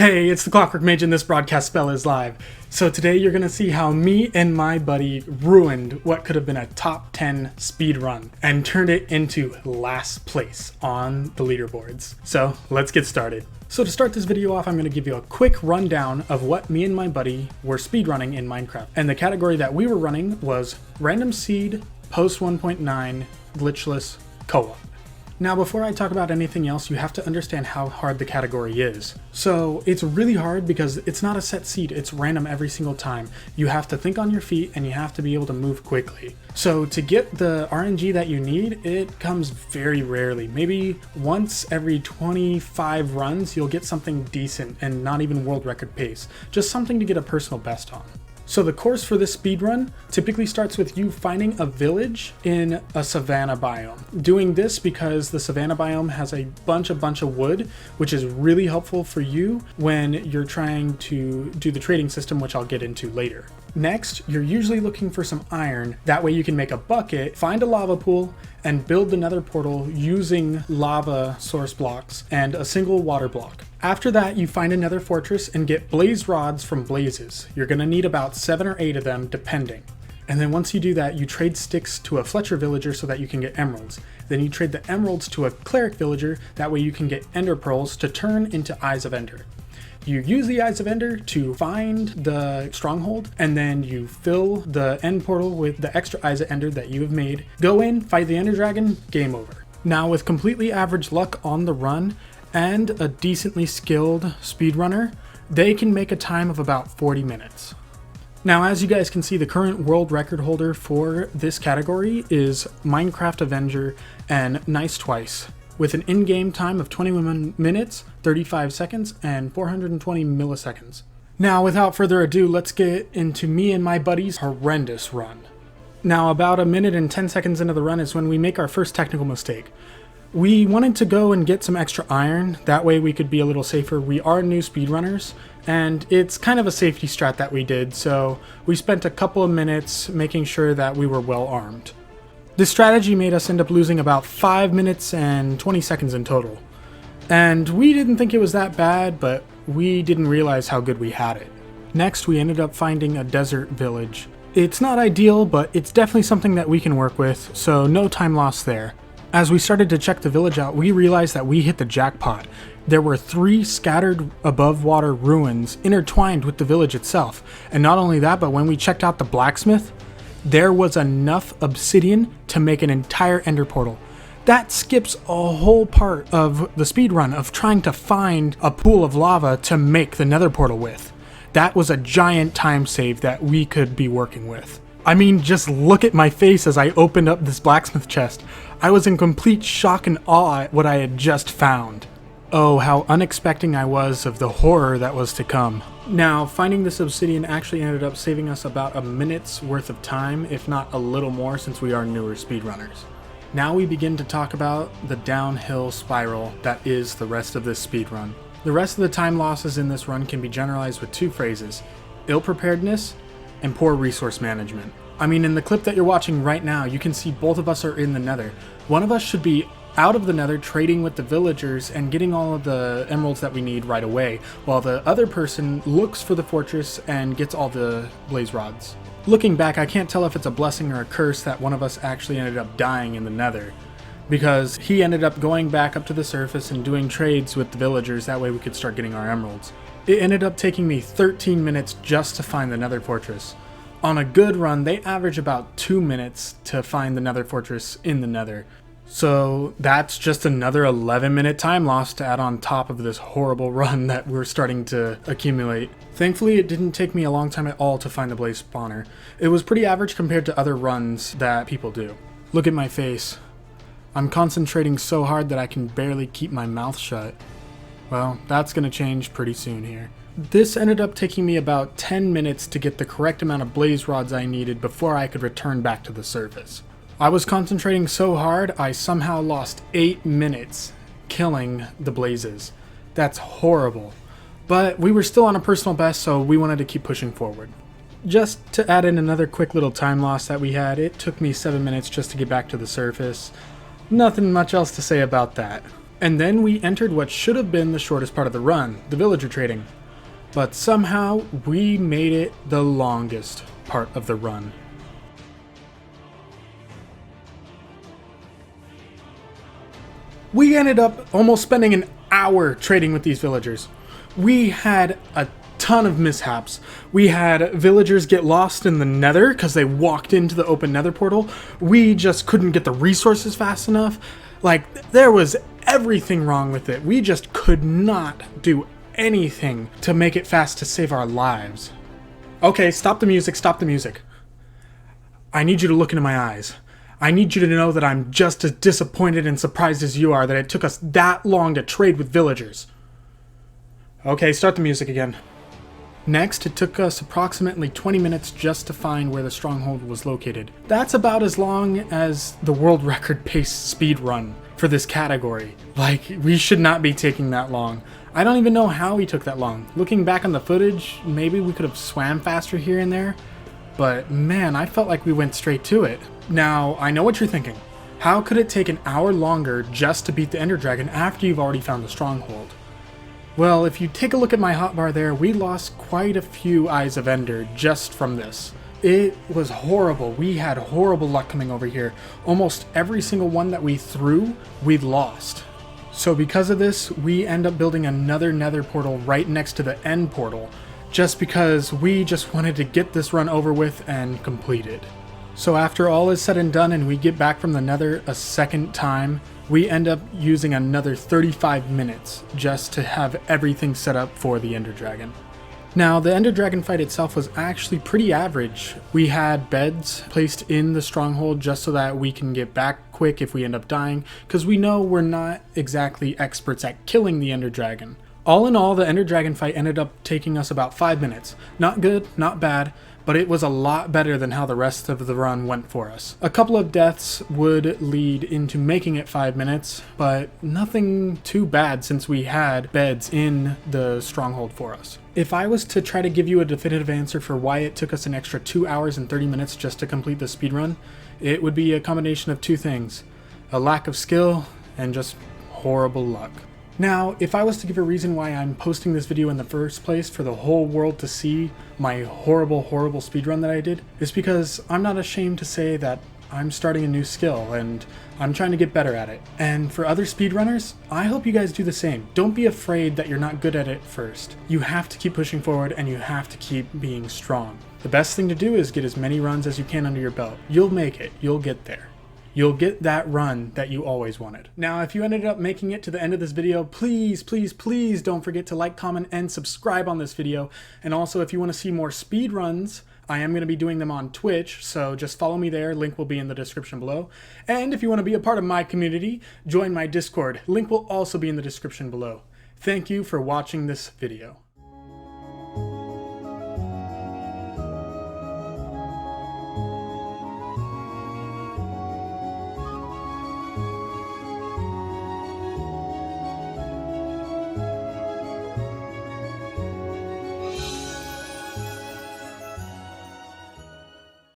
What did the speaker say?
Hey, it's the Clockwork Mage and this broadcast spell is live. So today you're going to see how me and my buddy ruined what could have been a top 10 speed run and turned it into last place on the leaderboards. So let's get started. So to start this video off, I'm going to give you a quick rundown of what me and my buddy were speedrunning in Minecraft. And the category that we were running was Random Seed, Post 1.9, Glitchless, Co-op. Now, before I talk about anything else, you have to understand how hard the category is. So it's really hard because it's not a set seed, it's random every single time. You have to think on your feet and you have to be able to move quickly. So to get the RNG that you need, it comes very rarely. Maybe once every 25 runs, you'll get something decent and not even world record pace. Just something to get a personal best on. So the course for this speedrun typically starts with you finding a village in a savanna biome. Doing this because the savanna biome has a bunch of wood, which is really helpful for you when you're trying to do the trading system, which I'll get into later. Next, you're usually looking for some iron. That way you can make a bucket, find a lava pool, and build the nether portal using lava source blocks and a single water block. After that, you find another fortress and get blaze rods from blazes. You're gonna need about 7 or 8 of them, depending. And then once you do that, you trade sticks to a Fletcher villager so that you can get emeralds. Then you trade the emeralds to a cleric villager, that way you can get ender pearls to turn into eyes of ender. You use the Eyes of Ender to find the stronghold, and then you fill the end portal with the extra Eyes of Ender that you have made. Go in, fight the Ender Dragon, game over. Now, with completely average luck on the run and a decently skilled speedrunner, they can make a time of about 40 minutes. Now, as you guys can see, the current world record holder for this category is Minecraft Avenger and Nice Twice, with an in-game time of 21 minutes, 35 seconds, and 420 milliseconds. Now, without further ado, let's get into me and my buddy's horrendous run. Now, about a minute and 10 seconds into the run is when we make our first technical mistake. We wanted to go and get some extra iron, that way we could be a little safer. We are new speedrunners, and it's kind of a safety strat that we did, so we spent a couple of minutes making sure that we were well armed. This strategy made us end up losing about 5 minutes and 20 seconds in total. And we didn't think it was that bad, but we didn't realize how good we had it. Next, we ended up finding a desert village. It's not ideal, but it's definitely something that we can work with, so no time lost there. As we started to check the village out, we realized that we hit the jackpot. There were 3 scattered above water ruins intertwined with the village itself. And not only that, but when we checked out the blacksmith, there was enough obsidian to make an entire ender portal. That skips a whole part of the speedrun of trying to find a pool of lava to make the nether portal with. That was a giant time save that we could be working with. I mean, just look at my face as I opened up this blacksmith chest. I was in complete shock and awe at what I had just found. Oh, how unexpecting I was of the horror that was to come. Now, finding this obsidian actually ended up saving us about a minute's worth of time, if not a little more, since we are newer speedrunners. Now we begin to talk about the downhill spiral that is the rest of this speedrun. The rest of the time losses in this run can be generalized with 2 phrases: ill-preparedness and poor resource management. I mean, in the clip that you're watching right now, you can see both of us are in the nether. One of us should be out of the nether trading with the villagers and getting all of the emeralds that we need right away, while the other person looks for the fortress and gets all the blaze rods. Looking back, I can't tell if it's a blessing or a curse that one of us actually ended up dying in the nether, because he ended up going back up to the surface and doing trades with the villagers, that way we could start getting our emeralds. It ended up taking me 13 minutes just to find the nether fortress. On a good run, they average about 2 minutes to find the nether fortress in the nether. So that's just another 11-minute time loss to add on top of this horrible run that we're starting to accumulate. Thankfully, it didn't take me a long time at all to find the blaze spawner. It was pretty average compared to other runs that people do. Look at my face. I'm concentrating so hard that I can barely keep my mouth shut. Well, that's gonna change pretty soon here. This ended up taking me about 10 minutes to get the correct amount of blaze rods I needed before I could return back to the surface. I was concentrating so hard, I somehow lost 8 minutes killing the blazes. That's horrible. But we were still on a personal best, so we wanted to keep pushing forward. Just to add in another quick little time loss that we had, it took me 7 minutes just to get back to the surface. Nothing much else to say about that. And then we entered what should have been the shortest part of the run, the villager trading. But somehow we made it the longest part of the run. We ended up almost spending an hour trading with these villagers. We had a ton of mishaps. We had villagers get lost in the nether because they walked into the open nether portal. We just couldn't get the resources fast enough. Like, there was everything wrong with it. We just could not do anything to make it fast to save our lives. Okay, stop the music, stop the music. I need you to look into my eyes. I need you to know that I'm just as disappointed and surprised as you are that it took us that long to trade with villagers. Okay, start the music again. Next, it took us approximately 20 minutes just to find where the stronghold was located. That's about as long as the world record pace speed run for this category. Like, we should not be taking that long. I don't even know how we took that long. Looking back on the footage, maybe we could have swam faster here and there, but man, I felt like we went straight to it. Now, I know what you're thinking. How could it take an hour longer just to beat the Ender Dragon after you've already found the stronghold? Well, if you take a look at my hotbar there, we lost quite a few Eyes of Ender just from this. It was horrible. We had horrible luck coming over here. Almost every single one that we threw, we lost. So because of this, we end up building another nether portal right next to the end portal, just because we just wanted to get this run over with and complete it. So after all is said and done and we get back from the nether a second time, we end up using another 35 minutes just to have everything set up for the Ender Dragon. Now, the Ender Dragon fight itself was actually pretty average. We had beds placed in the stronghold just so that we can get back quick if we end up dying, because we know we're not exactly experts at killing the Ender Dragon. All in all, the Ender Dragon fight ended up taking us about 5 minutes. Not good, not bad, but it was a lot better than how the rest of the run went for us. A couple of deaths would lead into making it 5 minutes, but nothing too bad since we had beds in the stronghold for us. If I was to try to give you a definitive answer for why it took us an extra 2 hours and 30 minutes just to complete the speedrun, it would be a combination of two things: a lack of skill and just horrible luck. Now, if I was to give a reason why I'm posting this video in the first place for the whole world to see my horrible speedrun that I did, it's because I'm not ashamed to say that I'm starting a new skill and I'm trying to get better at it. And for other speedrunners, I hope you guys do the same. Don't be afraid that you're not good at it first. You have to keep pushing forward and you have to keep being strong. The best thing to do is get as many runs as you can under your belt. You'll make it. You'll get there. You'll get that run that you always wanted. Now, if you ended up making it to the end of this video, please, please, please don't forget to like, comment, and subscribe on this video. And also, if you want to see more speed runs, I am going to be doing them on Twitch, so just follow me there. Link will be in the description below. And if you want to be a part of my community, join my Discord. Link will also be in the description below. Thank you for watching this video.